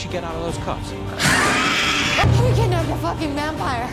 you get out of those cuffs? We kidnapped a fucking vampire.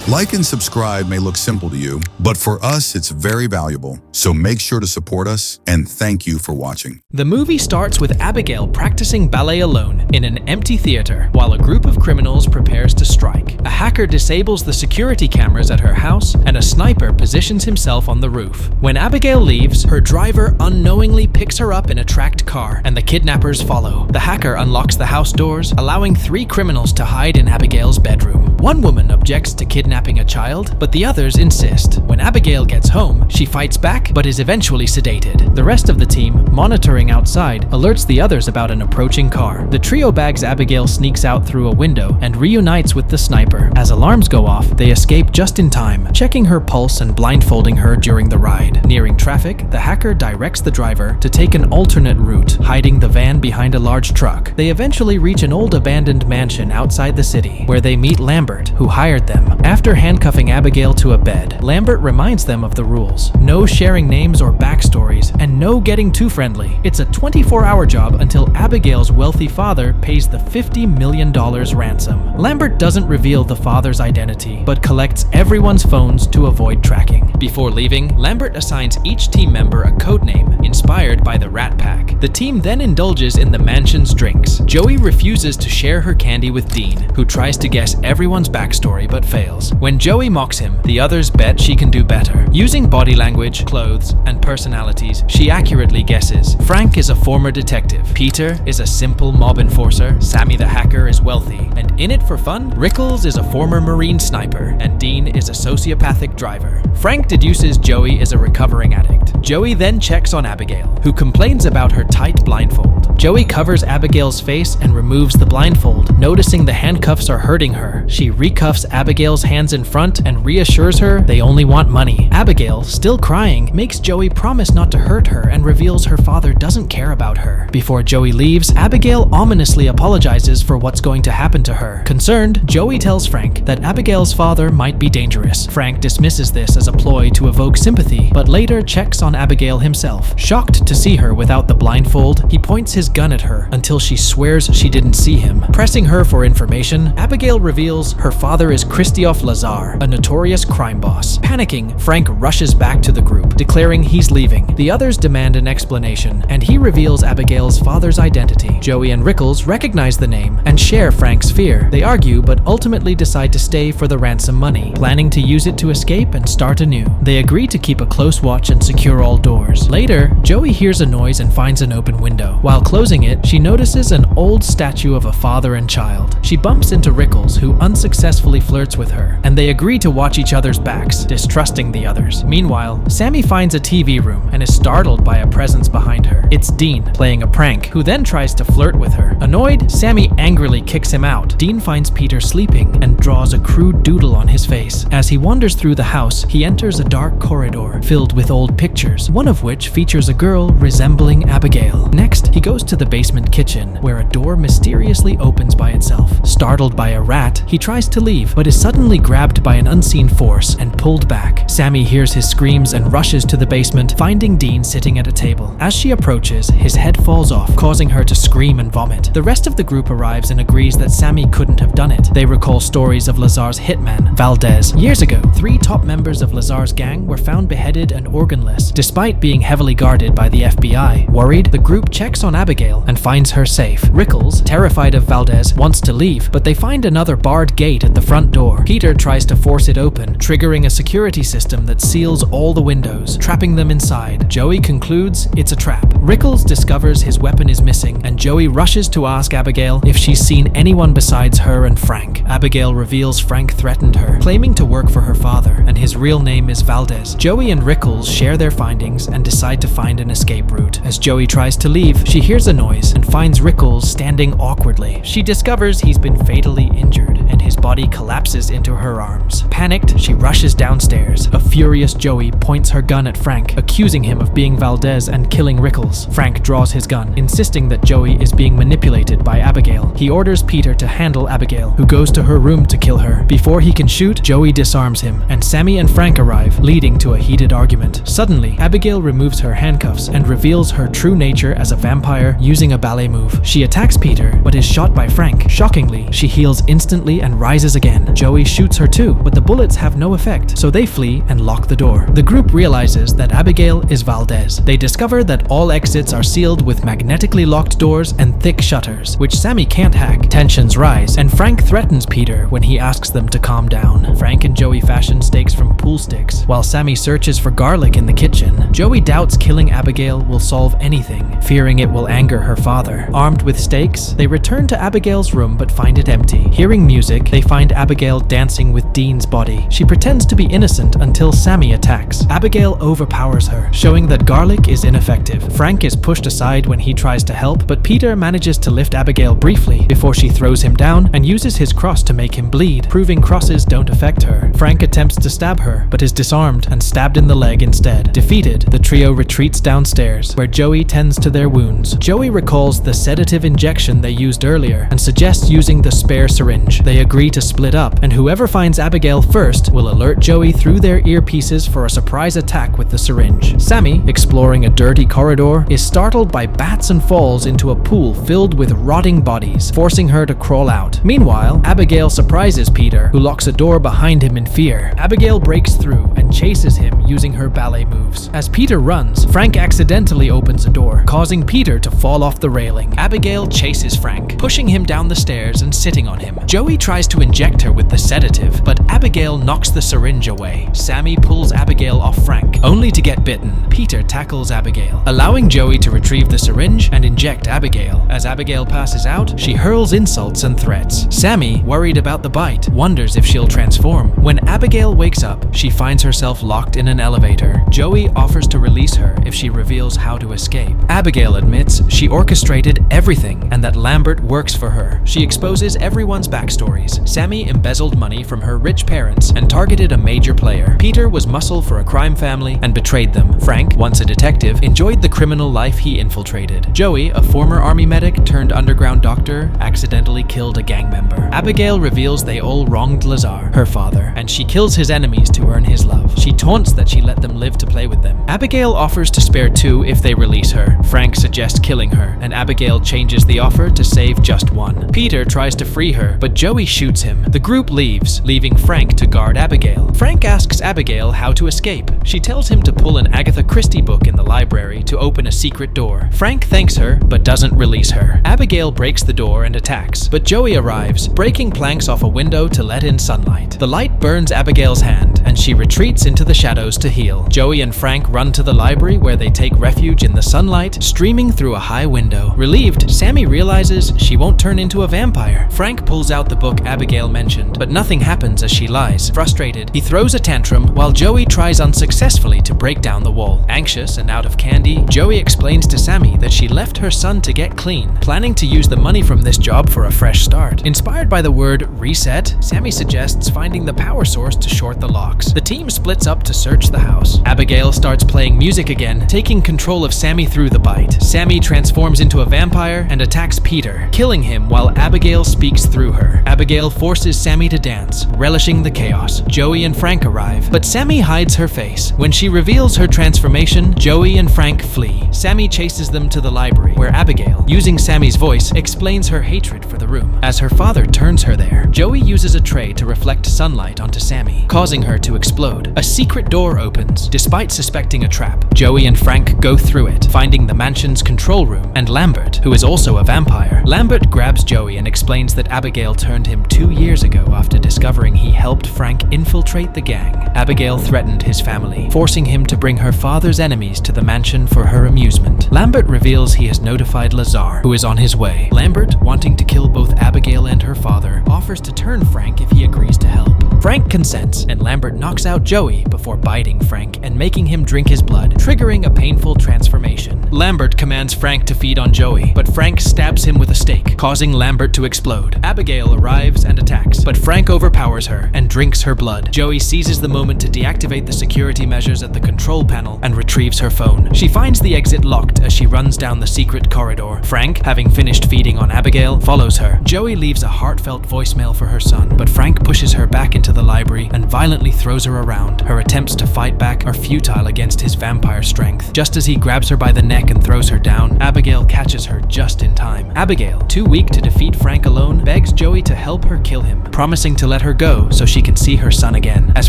Like and subscribe may look simple to you, but for us, it's very valuable. So make sure to support us, and thank you for watching. The movie starts with Abigail practicing ballet alone in an empty theater while a group of criminals prepares to strike. A hacker disables the security cameras at her house, and a sniper positions himself on the roof. When Abigail leaves, her driver unknowingly picks her up in a tracked car, and the kidnappers follow. The hacker unlocks the house doors, allowing 3 criminals to hide in Abigail's bedroom. One woman objects to kidnapping a child, but the others insist. When Abigail gets home, she fights back but is eventually sedated. The rest of the team, monitoring outside, alerts the others about an approaching car. The trio bags Abigail sneaks out through a window and reunites with the sniper. As alarms go off, they escape just in time, checking her pulse and blindfolding her during the ride. Nearing traffic, the hacker directs the driver to take an alternate route, hiding the van behind a large truck. They eventually reach an old abandoned mansion outside the city, where they meet Lambert, who hired them. After handcuffing Abigail to a bed, Lambert reminds them of the rules. No sharing names or backstories, and no getting too friendly. It's a 24-hour job until Abigail's wealthy father pays the $50 million ransom. Lambert doesn't reveal the father's identity, but collects everyone's phones to avoid tracking. Before leaving, Lambert assigns each team member a codename inspired by the Rat Pack. The team then indulges in the mansion's drinks. Joey refuses to share her candy with Dean, who tries to guess everyone's backstory but fails. When Joey mocks him, the others bet she can do better. Using body language, clothes, and personalities, she accurately guesses. Frank is a former detective. Peter is a simple mob enforcer. Sammy the hacker is wealthy. And in it for fun, Rickles is a former Marine sniper. And Dean is a sociopathic driver. Frank deduces Joey is a recovering addict. Joey then checks on Abigail, who complains about her tight blindfold. Joey covers Abigail's face and removes the blindfold. Noticing the handcuffs are hurting her, she recuffs Abigail's hands in front and reassures her they only want money. Abigail, still crying, makes Joey promise not to hurt her and reveals her father doesn't care about her. Before Joey leaves, Abigail ominously apologizes for what's going to happen to her. Concerned, Joey tells Frank that Abigail's father might be dangerous. Frank dismisses this as a ploy to evoke sympathy, but later checks on Abigail himself. Shocked to see her without the blindfold, he points his gun at her until she swears she didn't see him. Pressing her for information, Abigail reveals her father is Christophe Lazar, a notorious crime boss. Panicking, Frank rushes back to the group, declaring he's leaving. The others demand an explanation, and he reveals Abigail's father's identity. Joey and Rickles recognize the name and share Frank's fear. They argue, but ultimately decide to stay for the ransom money, planning to use it to escape and start anew. They agree to keep a close watch and secure all doors. Later, Joey hears a noise and finds an open window. While closing it, she notices an old statue of a father and child. She bumps into Rickles, who unsuccessfully flirts with her, and they agree to watch each other's backs, distrusting the others. Meanwhile, Sammy finds a TV room and is startled by a presence behind her. It's Dean, playing a prank, who then tries to flirt with her. Annoyed, Sammy angrily kicks him out. Dean finds Peter sleeping and draws a crude doodle on his face. As he wanders through the house, he enters a dark corridor filled with old pictures, one of which features a girl resembling Abigail. Next, he goes to the basement kitchen, where a door mysteriously opens by itself. Startled by a rat, he tries to leave, but is suddenly grabbed by an unseen force and pulled back. Sammy hears his screams and rushes to the basement, finding Dean sitting at a table. As she approaches, his head falls off, causing her to scream and vomit. The rest of the group arrives and agrees that Sammy couldn't have done it. They recall stories of Lazar's hitman, Valdez. Years ago, 3 top members of Lazar's gang were found beheaded and organless, despite being heavily guarded by the FBI. Worried, the group checks on Abigail and finds her safe. Rickles, terrified of Valdez, wants to leave, but they find another barred gate at the front door. Peter tries to force it open, triggering a security system that seals all the windows, trapping them inside. Joey concludes it's a trap. Rickles discovers his weapon is missing, and Joey rushes to ask Abigail if she's seen anyone besides her and Frank. Abigail reveals Frank threatened her, claiming to work for her father, and his real name is Valdez. Joey and Rickles share their findings and decide to find an escape route. As Joey tries to leave, she hears a noise and finds Rickles standing awkwardly. She discovers he's been fatally injured, and his body collapses into her arms. Panicked, she rushes downstairs. A furious Joey points her gun at Frank, accusing him of being Valdez and killing Rickles. Frank draws his gun, insisting that Joey is being manipulated by Abigail. He orders Peter to handle Abigail, who goes to her room to kill her. Before he can shoot, Joey disarms him, and Sammy and Frank arrive, leading to a heated argument. Suddenly, Abigail removes her handcuffs and reveals her true nature as a vampire using a ballet move. She attacks Peter, but is shot by Frank. Shockingly, she heals instantly and rises again. Joey shoots her too, but the bullets have no effect, so they flee and lock the door. The group realizes that Abigail is Valdez. They discover that all exits are sealed with magnetically locked doors and thick shutters, which Sammy can't hack. Tensions rise, and Frank threatens Peter when he asks them to calm down. Frank and Joey fashion stakes from pool sticks, while Sammy searches for garlic in the kitchen. Joey doubts killing Abigail will solve anything, fearing it will anger her father. Armed with stakes, they return to Abigail's room but find it empty. Hearing music, they find Abigail dancing with Dean's body. She pretends to be innocent until Sammy attacks. Abigail overpowers her, showing that garlic is ineffective. Frank is pushed aside when he tries to help, but Peter manages to lift Abigail briefly before she throws him down and uses his cross to make him bleed, proving crosses don't affect her. Frank attempts to stab her, but is disarmed and stabbed in the leg instead. Defeated, the trio retreats downstairs, where Joey tends to their wounds. Joey recalls the sedative injection they used earlier and suggests using the spare syringe. They agree to split up, and whoever finds Abigail first will alert Joey through their earpieces for a surprise attack with the syringe. Sammy, exploring a dirty corridor, is startled by bats and falls into a pool filled with rotting bodies, forcing her to crawl out. Meanwhile, Abigail surprises Peter, who locks a door behind him in fear. Abigail breaks through and chases him using her ballet moves. As Peter runs, Frank accidentally opens a door, causing Peter to fall off the railing. Abigail chases Frank, pushing him down the stairs and sitting on him. Joey tries to inject her with the sedative, but Abigail knocks the syringe away. Sammy pulls Abigail off Frank, only to get bitten. Peter tackles Abigail, allowing Joey to retrieve the syringe and inject Abigail. As Abigail passes out, she hurls insults and threats. Sammy, worried about the bite, wonders if she'll transform. When Abigail wakes up, she finds herself locked in an elevator. Joey offers to release her if she reveals how to escape. Abigail admits she orchestrated everything and that Lambert works for her. She exposes everyone's backstories. Sammy embezzled money from her rich parents and targeted a major player. Peter was muscle for a crime family and betrayed them. Frank, once a detective, enjoyed the criminal life he infiltrated. Joey, a former army medic turned underground doctor, accidentally killed a gang member. Abigail reveals they all wronged Lazar, her father, and she kills his enemies to earn his love. She taunts that she let them live to play with them. Abigail offers to spare two if they release her. Frank suggests killing her, and Abigail changes the offer to save just one. Peter tries to free her, but Joey shoots him. The group leaves, leaving Frank to guard Abigail. Frank asks Abigail how to escape. She tells him to pull an Agatha Christie book in the library to open a secret door. Frank thanks her, but doesn't release her. Abigail breaks the door and attacks, but Joey arrives, breaking planks off a window to let in sunlight. The light burns Abigail's hand, and she retreats into the shadows to heal. Joey and Frank run to the library where they take refuge in the sunlight, streaming through a high window. Relieved, Sammy realizes she won't turn into a vampire. Frank pulls out the book Abigail mentioned, but nothing happens as she lies. Frustrated, he throws a tantrum while Joey tries unsuccessfully to break down the wall. Anxious and out of candy, Joey explains to Sammy that she left her son to get clean, planning to use the money from this job for a fresh start. Inspired by the word reset, Sammy suggests finding the power source to short the locks. The team splits up to search the house. Abigail starts playing music again, taking control of Sammy through the bite. Sammy transforms into a vampire and attacks Peter, killing him while Abigail speaks through her. Abigail forces Sammy to dance, relishing the chaos. Joey and Frank arrive, but Sammy hides her face. When she reveals her transformation, Joey and Frank flee. Sammy chases them to the library, where Abigail, using Sammy's voice, explains her hatred for the room. As her father turns her there, Joey uses a tray to reflect sunlight onto Sammy, causing her to explode. A secret door opens, despite suspecting a trap. Joey and Frank go through it, finding the mansion's control room and Lambert, who is also a vampire. Lambert grabs Joey and explains that Abigail turned him 2 years ago after discovering he helped Frank infiltrate the gang. Abigail threatened his family, forcing him to bring her father's enemies to the mansion for her amusement. Lambert reveals he has notified Lazar, who is on his way. Lambert, wanting to kill both Abigail and her father, offers to turn Frank if he agrees to help. Frank consents, and Lambert knocks out Joey before biting Frank and making him drink his blood, triggering a painful transformation. Lambert commands Frank to feed on Joey, but Frank stabs him with a stake, causing Lambert to explode. Abigail arrives and attacks, but Frank overpowers her and drinks her blood. Joey seizes the moment to deactivate the security measures at the control panel and retrieves her phone. She finds the exit locked as she runs down the secret corridor. Frank, having finished feeding on Abigail, follows her. Joey leaves a heartfelt voicemail for her son, but Frank pushes her back into into the library and violently throws her around. Her attempts to fight back are futile against his vampire strength. Just as he grabs her by the neck and throws her down, Abigail catches her just in time. Abigail, too weak to defeat Frank alone, begs Joey to help her kill him, promising to let her go so she can see her son again. As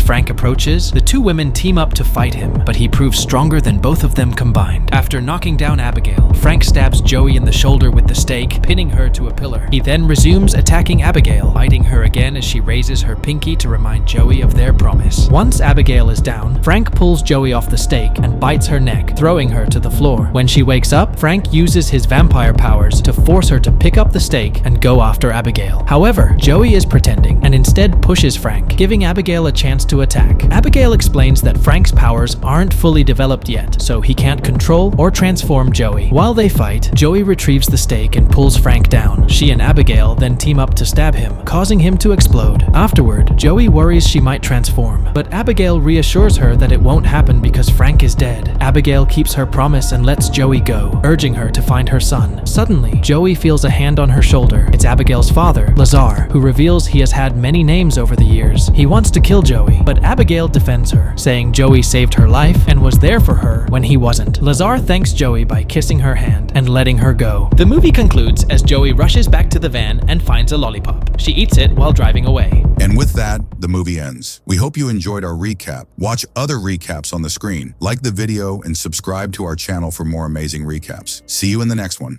Frank approaches, the two women team up to fight him, but he proves stronger than both of them combined. After knocking down Abigail, Frank stabs Joey in the shoulder with the stake, pinning her to a pillar. He then resumes attacking Abigail, biting her again as she raises her pinky to remind Joey of their promise. Once Abigail is down, Frank pulls Joey off the stake and bites her neck, throwing her to the floor. When she wakes up, Frank uses his vampire powers to force her to pick up the stake and go after Abigail. However, Joey is pretending and instead pushes Frank, giving Abigail a chance to attack. Abigail explains that Frank's powers aren't fully developed yet, so he can't control or transform Joey. While they fight, Joey retrieves the stake and pulls Frank down. She and Abigail then team up to stab him, causing him to explode. Afterward, Joey worries she might transform, but Abigail reassures her that it won't happen because Frank is dead. Abigail keeps her promise and lets Joey go, urging her to find her son. Suddenly, Joey feels a hand on her shoulder. It's Abigail's father, Lazar, who reveals he has had many names over the years. He wants to kill Joey, but Abigail defends her, saying Joey saved her life and was there for her when he wasn't. Lazar thanks Joey by kissing her hand and letting her go. The movie concludes as Joey rushes back to the van and finds a lollipop. She eats it while driving away. And with that, the movie ends. We hope you enjoyed our recap. Watch other recaps on the screen, like the video, and subscribe to our channel for more amazing recaps. See you in the next one.